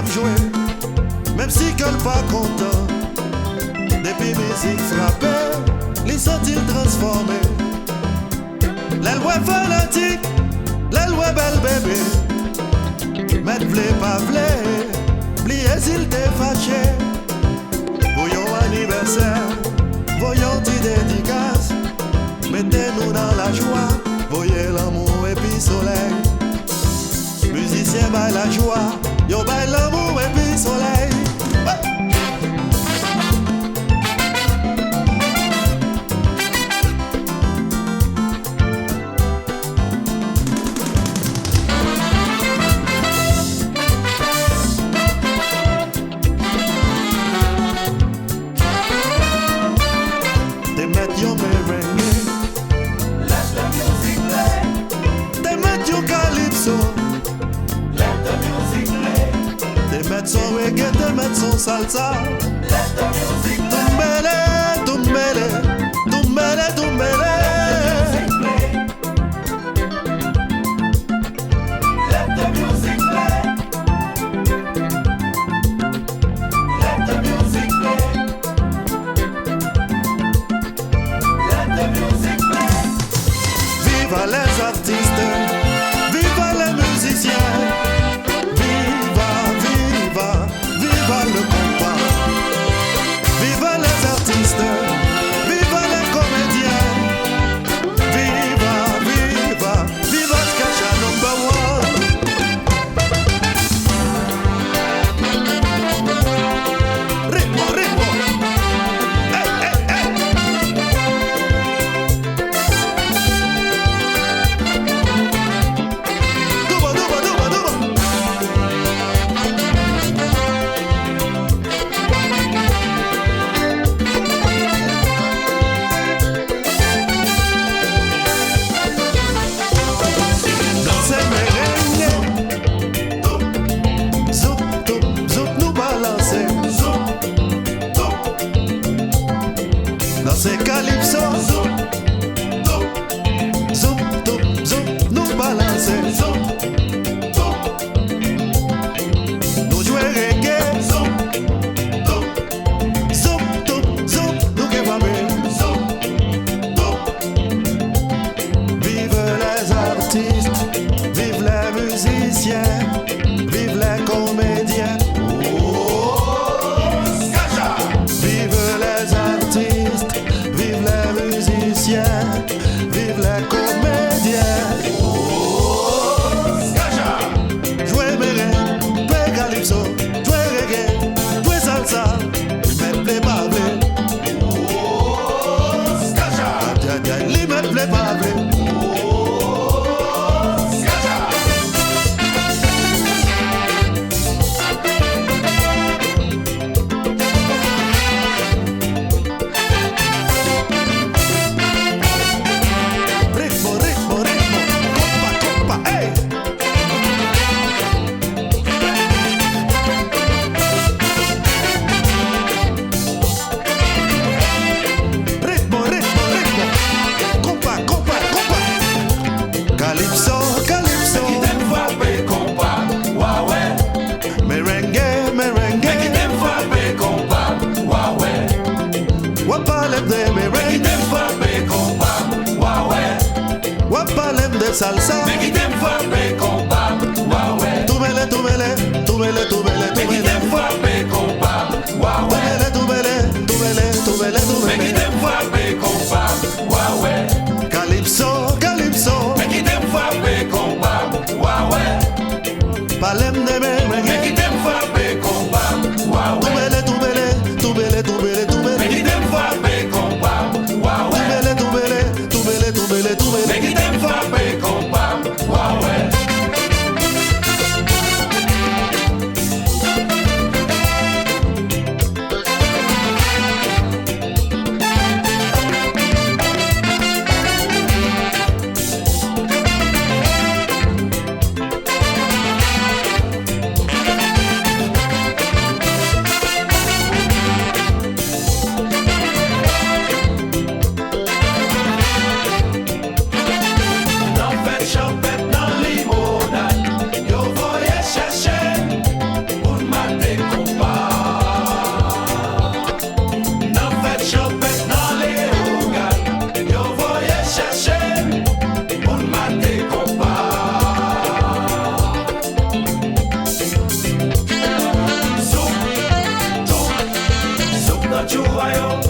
cap jouer, même si qu'elle pas content. Depuis musique frappée, les sont-ils transformés? Les lois fanatiques, les lois belle bébé. Mettre v'lé pas v'lé, plier s'il t'est fâché. Voyons anniversaire, voyons tes dédicaces. Mettez-nous dans la joie, voyez l'amour et puis soleil. Musicien baille la joie, yo baille l'amour et puis soleil. Son reggae, te mettre son salsa. Let the music play. Tumbele, tumbele, tumbele, tumbele. Let the music play. Let the music play. Let the music play. Viva les artistes, viva les musiciens. Viva le combat, viva les artistes, viva les comédiens, viva, viva, viva Skah Shah #1. Ritmo, ritmo, hey, hey, hey. Duba, duba, duba, duba. C'est calypso, zoom, zoom, zoom, zoom, nous balancer, zoom, nous jouer reggae, zoom, zoom, zoom, zoom, nous kebaber, zoom, vive les artistes, vive les musiciens, vive les comédiens. Vive les comédiens. Oh, Skah Shah. Jouer merengue, play calypso, jouer reggae, jouer salsa, mais play pas vrai. Oh, Skah Shah. Li met play pas vrai. Salsa, make it them frappe compa, waouh. Tumele, tumele, tumele, tumele, make it them frappe compa, waouh. Tumele, tumele, tumele, tumele, make it them frappe compa, waouh. Calypso, calypso, make it them frappe compa, waouh. Palem de me, make it them frappe compa, waouh. Tumele, tumele, tumele, tumele, tumele, make it them frappe compa, waouh. Tumele, tumele, tumele, tumele, tumele, make it them frappe. royaume.